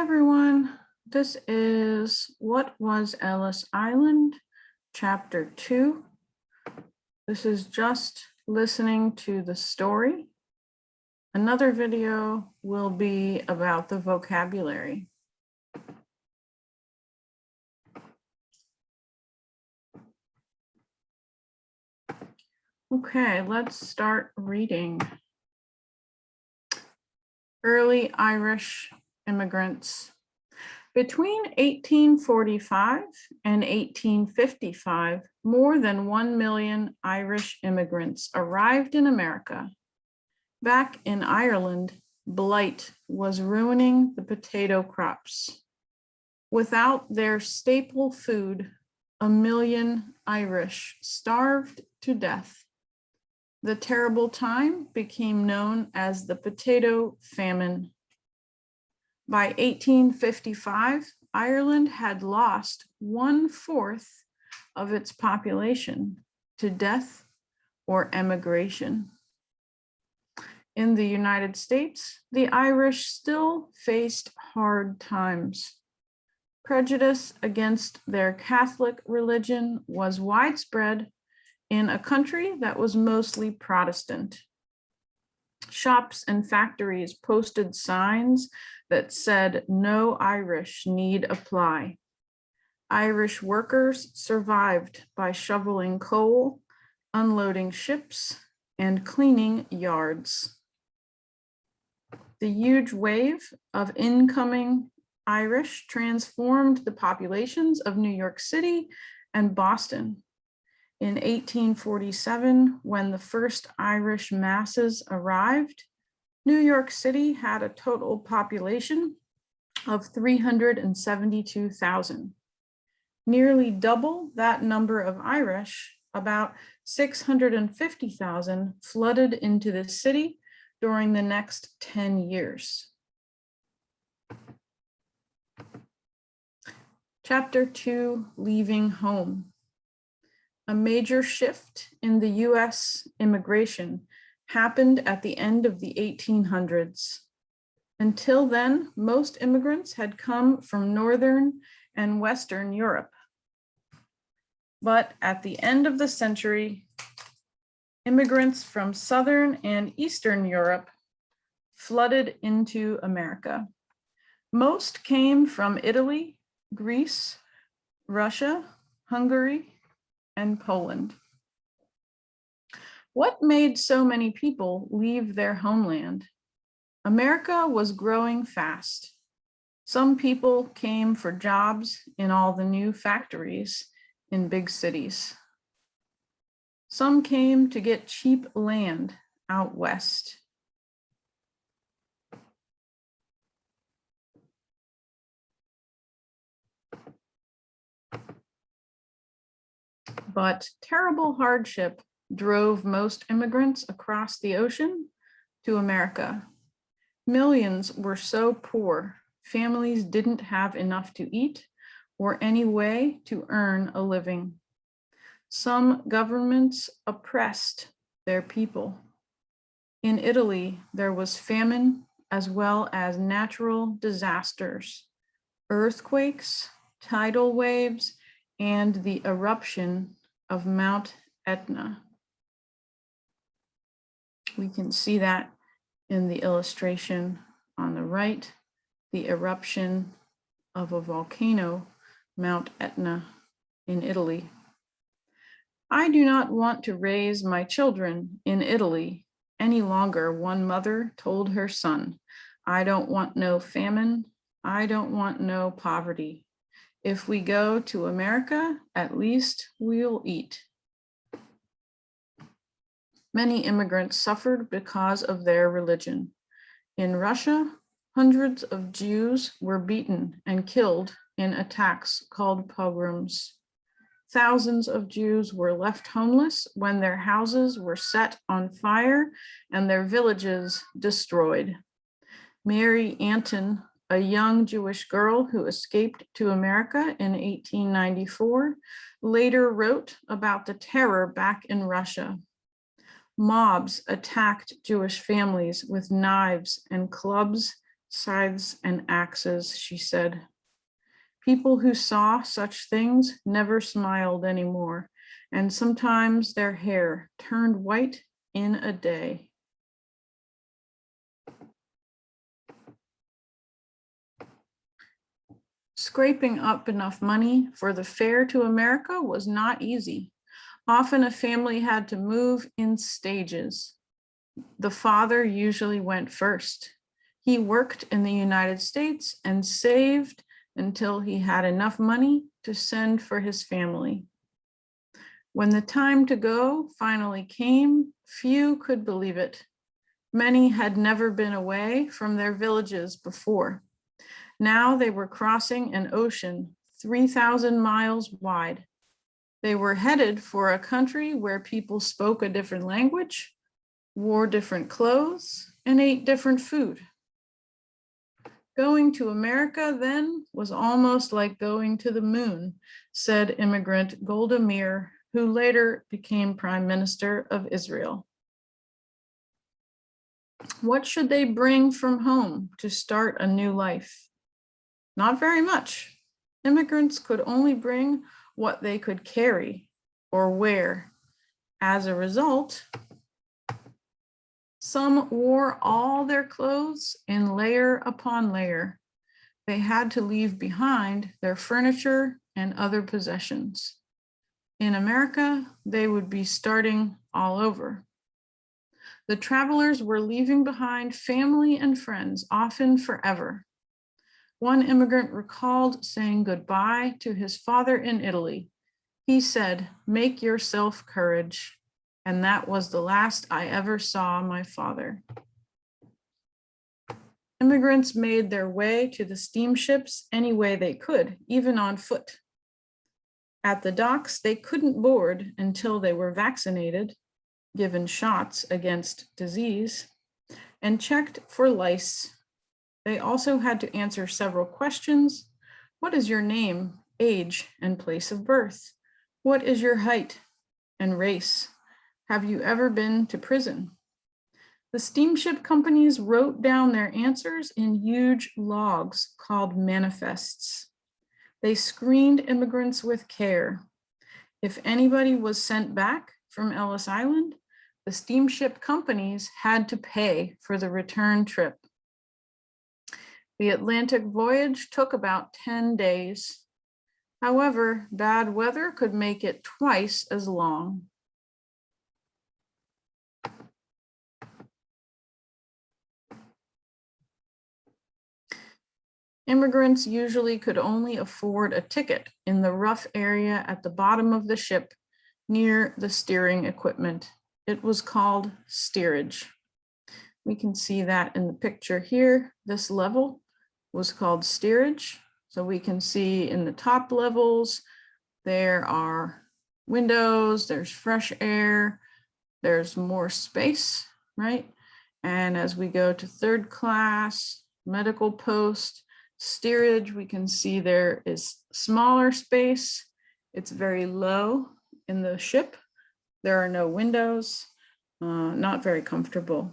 everyone. This is What Was Ellis Island, Chapter 2. This is just listening to the story. Another video will be about the vocabulary. Okay, let's start reading. Early Irish immigrants. Between 1845 and 1855, more than 1 million Irish immigrants arrived in America. Back in Ireland, blight was ruining the potato crops. Without their staple food, 1 million Irish starved to death. The terrible time became known as the Potato Famine. By 1855, Ireland had lost 1/4 of its population to death or emigration. In the United States, the Irish still faced hard times. Prejudice against their Catholic religion was widespread in a country that was mostly Protestant. Shops and factories posted signs that said no Irish need apply. Irish workers survived by shoveling coal, unloading ships, and cleaning yards. The huge wave of incoming Irish transformed the populations of New York City and Boston. In 1847, when the first Irish masses arrived, New York City had a total population of 372,000. Nearly double that number of Irish, about 650,000, flooded into the city during the next 10 years. Chapter 2, Leaving Home. A major shift in the US immigration happened at the end of the 1800s. Until then, most immigrants had come from Northern and Western Europe. But at the end of the century, immigrants from Southern and Eastern Europe flooded into America. Most came from Italy, Greece, Russia, Hungary, and Poland. What made so many people leave their homeland? America was growing fast. Some people came for jobs in all the new factories in big cities. Some came to get cheap land out west. But terrible hardship drove most immigrants across the ocean to America. Millions were so poor, families didn't have enough to eat or any way to earn a living. Some governments oppressed their people. In Italy, there was famine as well as natural disasters, earthquakes, tidal waves, and the eruption of Mount Etna. We can see that in the illustration on the right, the eruption of a volcano, Mount Etna in Italy. I do not want to raise my children in Italy any longer, one mother told her son. I don't want no famine. I don't want no poverty. If we go to America, at least we'll eat. Many immigrants suffered because of their religion. In Russia, hundreds of Jews were beaten and killed in attacks called pogroms. Thousands of Jews were left homeless when their houses were set on fire and their villages destroyed. Mary Anton, a young Jewish girl who escaped to America in 1894, later wrote about the terror back in Russia. Mobs attacked Jewish families with knives and clubs, Scythes and axes, she said. People who saw such things never smiled anymore, and sometimes their hair turned white in a day. Scraping up enough money for the fare to America was not easy. Often a family had to move in stages. The father usually went first. He worked in the United States and saved until he had enough money to send for his family. When the time to go finally came, few could believe it. Many had never been away from their villages before. Now they were crossing an ocean 3,000 miles wide. They were headed for a country where people spoke a different language, wore different clothes, and ate different food. Going to America then was almost like going to the moon, said immigrant Golda Meir, who later became Prime Minister of Israel. What should they bring from home to start a new life? Not very much. Immigrants could only bring what they could carry or wear. As a result, some wore all their clothes in layer upon layer. They had to leave behind their furniture and other possessions. In America, they would be starting all over. The travelers were leaving behind family and friends, often forever. One immigrant recalled saying goodbye to his father in Italy. He said, "Make yourself courage." And that was the last I ever saw my father. Immigrants made their way to the steamships any way they could, even on foot. At the docks, they couldn't board until they were vaccinated, given shots against disease, and checked for lice. They also had to answer several questions. What is your name, age, and place of birth? What is your height and race? Have you ever been to prison? The steamship companies wrote down their answers in huge logs called manifests. They screened immigrants with care. If anybody was sent back from Ellis Island, the steamship companies had to pay for the return trip. The Atlantic voyage took about 10 days. However, bad weather could make it twice as long. Immigrants usually could only afford a ticket in the rough area at the bottom of the ship near the steering equipment. It was called steerage. We can see that in the picture here. This level was called steerage. So we can see in the top levels, there are windows, there's fresh air, there's more space, right? And as we go to third class, medical post, steerage, we can see there is smaller space. It's very low in the ship. There are no windows, not very comfortable,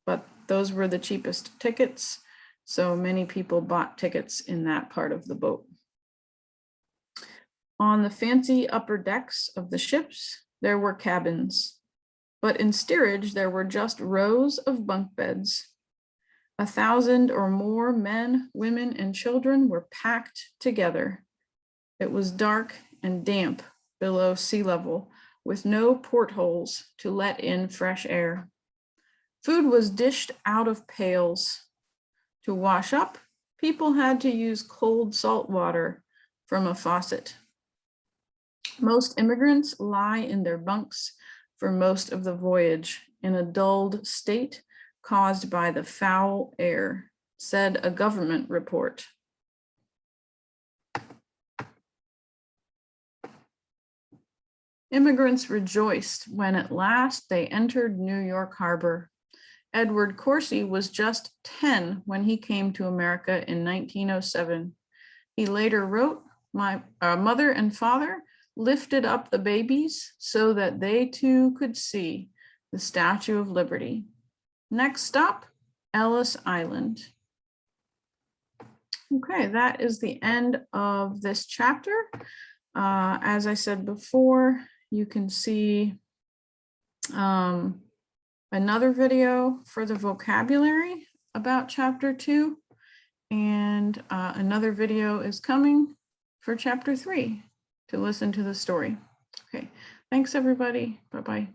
but those were the cheapest tickets. So many people bought tickets in that part of the boat. On the fancy upper decks of the ships, there were cabins, but in steerage, there were just rows of bunk beds. 1,000 or more men, women, and children were packed together. It was dark and damp below sea level, with no portholes to let in fresh air. Food was dished out of pails. To wash up, people had to use cold salt water from a faucet. Most immigrants lie in their bunks for most of the voyage in a dulled state caused by the foul air, said a government report. Immigrants rejoiced when at last they entered New York Harbor. Edward Corsi was just 10 when he came to America in 1907. He later wrote, "My mother and father lifted up the babies so that they too could see the Statue of Liberty. Next stop, Ellis Island." Okay, that is the end of this chapter. As I said before, you can see another video for the vocabulary about chapter 2, and another video is coming for chapter 3 to listen to the story. Okay, thanks everybody. Bye-bye.